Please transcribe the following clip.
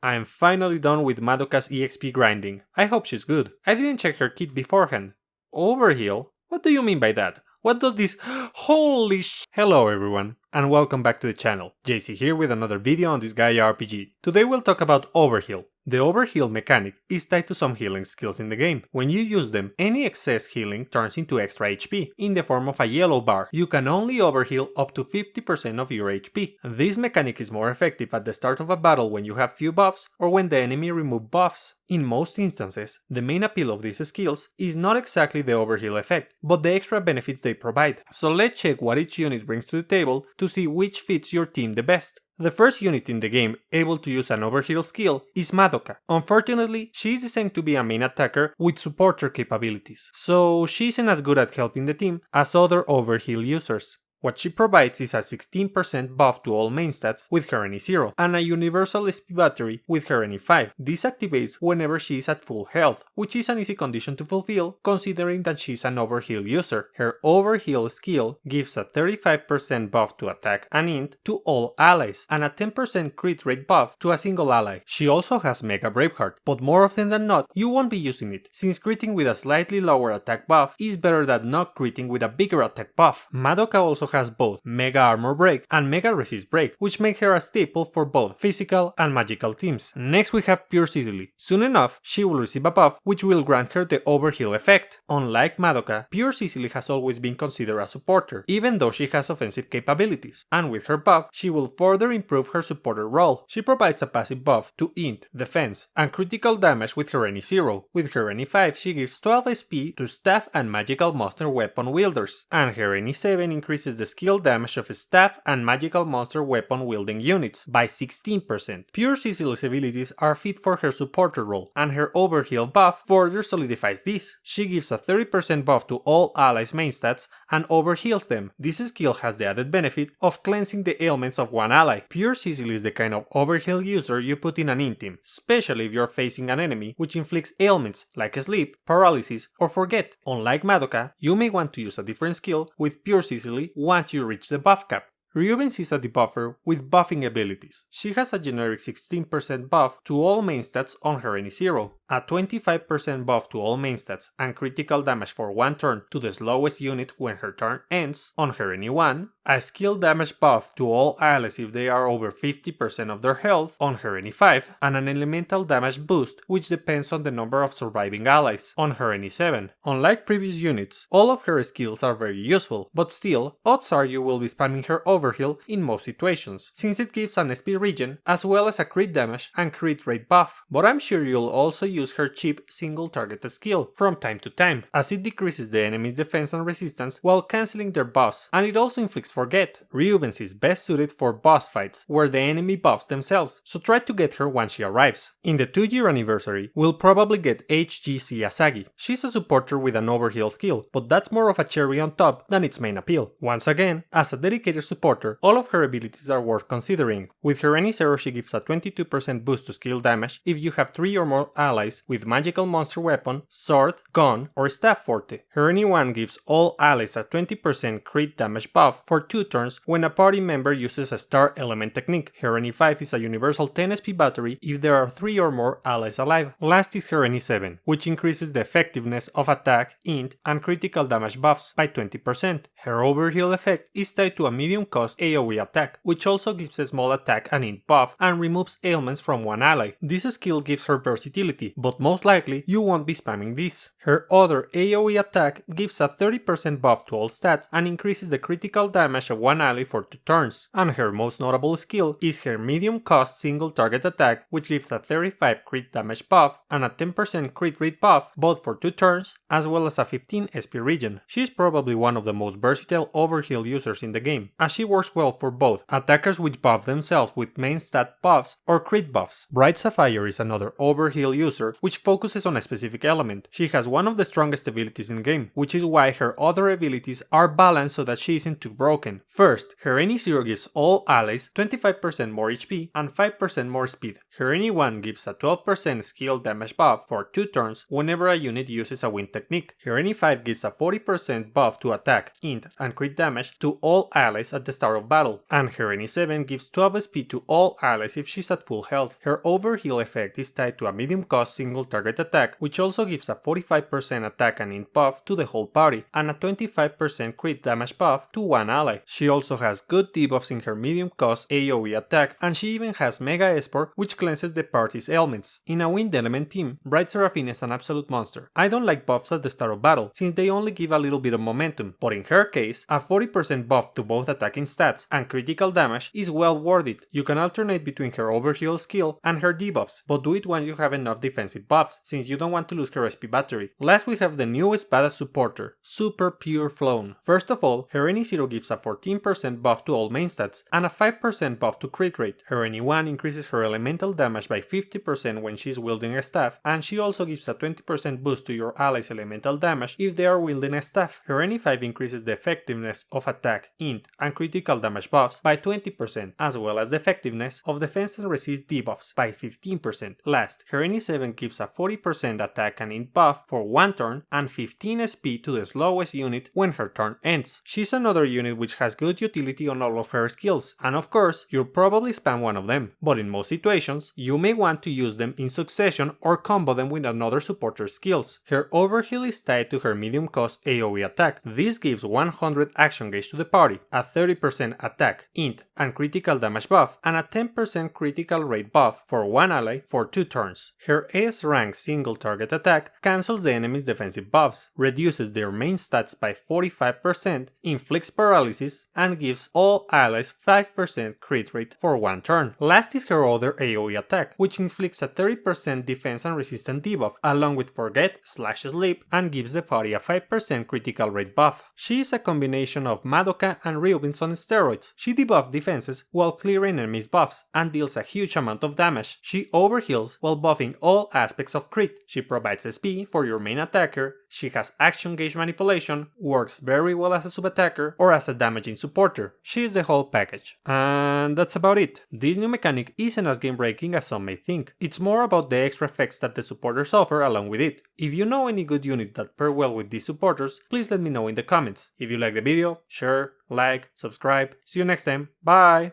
I'm finally done with Madoka's EXP grinding. I hope she's good. I didn't check her kit beforehand. Overheal? What do you mean by that? What does this— Holy sh— Hello everyone, and welcome back to the channel. JC here with another video on Disgaea RPG. Today we'll talk about Overheal. The Overheal mechanic is tied to some healing skills in the game. When you use them, any excess healing turns into extra HP, in the form of a yellow bar. You can only overheal up to 50% of your HP. This mechanic is more effective at the start of a battle when you have few buffs, or when the enemy removes buffs. In most instances, the main appeal of these skills is not exactly the overheal effect, but the extra benefits they provide. So let's check what each unit brings to the table to see which fits your team the best. The first unit in the game able to use an overheal skill is Madoka. Unfortunately, she is designed to be a main attacker with supporter capabilities, so she isn't as good at helping the team as other overheal users. What she provides is a 16% buff to all main stats with her any 0, and a universal SP battery with her any 5. This activates whenever she is at full health, which is an easy condition to fulfill considering that she is an overheal user. Her overheal skill gives a 35% buff to attack and int to all allies, and a 10% crit rate buff to a single ally. She also has Mega Braveheart, but more often than not, you won't be using it, since critting with a slightly lower attack buff is better than not critting with a bigger attack buff. Madoka also has both Mega Armor Break and Mega Resist Break, which make her a staple for both physical and magical teams. Next we have Pure Sicily. Soon enough, she will receive a buff which will grant her the overheal effect. Unlike Madoka, Pure Sicily has always been considered a supporter, even though she has offensive capabilities, and with her buff, she will further improve her supporter role. She provides a passive buff to int, defense, and critical damage with her any 0. With her any 5, she gives 12 SP to staff and magical monster weapon wielders, and her any 7 increases the skill damage of staff and magical monster weapon wielding units by 16%. Pure Sicily's abilities are fit for her supporter role, and her overheal buff further solidifies this. She gives a 30% buff to all allies' main stats and overheals them. This skill has the added benefit of cleansing the ailments of one ally. Pure Sicily is the kind of overheal user you put in an int team, especially if you're facing an enemy which inflicts ailments like sleep, paralysis, or forget. Unlike Madoka, you may want to use a different skill with Pure Sicily once you reach the buff cap. Ryubence is a debuffer with buffing abilities. She has a generic 16% buff to all main stats on her any 0, a 25% buff to all main stats and critical damage for one turn to the slowest unit when her turn ends on her any 1, a skill damage buff to all allies if they are over 50% of their health on her any 5, and an elemental damage boost which depends on the number of surviving allies on her any 7. Unlike previous units, all of her skills are very useful, but still, odds are you will be spamming her overheal in most situations, since it gives an SP regen as well as a crit damage and crit rate buff. But I'm sure you'll also use her cheap single targeted skill from time to time, as it decreases the enemy's defense and resistance while cancelling their buffs, and it also inflicts forget. Ryubence is best suited for boss fights where the enemy buffs themselves, so try to get her once she arrives. In the 2-year anniversary, we'll probably get HGC Asagi. She's a supporter with an overheal skill, but that's more of a cherry on top than its main appeal. Once again, as a dedicated supporter, all of her abilities are worth considering. With her any 0, she gives a 22% boost to skill damage if you have 3 or more allies with magical monster weapon, sword, gun, or staff forte. Her any 1 gives all allies a 20% crit damage buff for 2 turns when a party member uses a star element technique. Her any 5 is a universal 10 SP battery if there are 3 or more allies alive. Last is her any 7, which increases the effectiveness of attack, int, and critical damage buffs by 20%. Her overheal effect is tied to a medium cost AoE attack, which also gives a small attack and int buff and removes ailments from one ally. This skill gives her versatility, but most likely you won't be spamming this. Her other AoE attack gives a 30% buff to all stats and increases the critical damage of one ally for 2 turns. And her most notable skill is her medium cost single target attack, which gives a 35 crit damage buff and a 10% crit rate buff both for 2 turns, as well as a 15 SP regen. She is probably one of the most versatile overheal users in the game, as she works well for both attackers which buff themselves with main stat buffs or crit buffs. Bright Sapphire is another overheal user which focuses on a specific element. She has one of the strongest abilities in the game, which is why her other abilities are balanced so that she isn't too broken. First, her any 0 gives all allies 25% more HP and 5% more speed. Her any 1 gives a 12% skill damage buff for 2 turns whenever a unit uses a wind technique. Her any 5 gives a 40% buff to attack, int, and crit damage to all allies at the start of battle, and her any 7 gives 12 SP to all allies if she's at full health. Her Overheal effect is tied to a medium cost single target attack, which also gives a 45% attack and int buff to the whole party, and a 25% crit damage buff to one ally. She also has good debuffs in her medium cost AoE attack, and she even has Mega Esport, which cleanses the party's ailments. In a wind element team, Bright Seraphine is an absolute monster. I don't like buffs at the start of battle, since they only give a little bit of momentum, but in her case, a 40% buff to both attacking stats and critical damage is well worth it. You can alternate between her Overheal skill and her debuffs, but do it when you have enough defensive buffs, since you don't want to lose her SP battery. Last we have the newest badass supporter, Super Pure Flonne. First of all, her any 0 gives a 14% buff to all main stats, and a 5% buff to crit rate. Her any 1 increases her elemental damage by 50% when she's wielding a staff, and she also gives a 20% boost to your allies' elemental damage if they are wielding a staff. Her any 5 increases the effectiveness of attack, int, and critical damage buffs by 20%, as well as the effectiveness of defense and resist debuffs by 15%. Last, her any 7 gives a 40% attack and int buff for 1 turn and 15 SP to the slowest unit when her turn ends. She's another unit which has good utility on all of her skills, and of course, you'll probably spam one of them, but in most situations, you may want to use them in succession or combo them with another supporter's skills. Her Overheal is tied to her medium cost AoE attack. This gives 100 action gauge to the party, a 30% attack, int, and critical damage buff, and a 10% critical rate buff for one ally for 2 turns. Her S rank single target attack cancels the enemy's defensive buffs, reduces their main stats by 45%, inflicts paralysis, and gives all allies 5% crit rate for 1 turn. Last is her other AoE attack, which inflicts a 30% defense and resistance debuff, along with Forget/Sleep, and gives the party a 5% critical rate buff. She is a combination of Madoka and Ryubence on steroids. She debuffs defenses while clearing enemies' buffs, and deals a huge amount of damage. She overheals while buffing all aspects of crit. She provides SP for your main attacker, she has action gauge manipulation, works very well as a sub-attacker or as a damaging supporter. She is the whole package. And that's about it. This new mechanic isn't as game breaking as some may think. It's more about the extra effects that the supporters offer along with it. If you know any good units that pair well with these supporters, please let me know in the comments. If you like the video, share, like, subscribe. See you next time. Bye!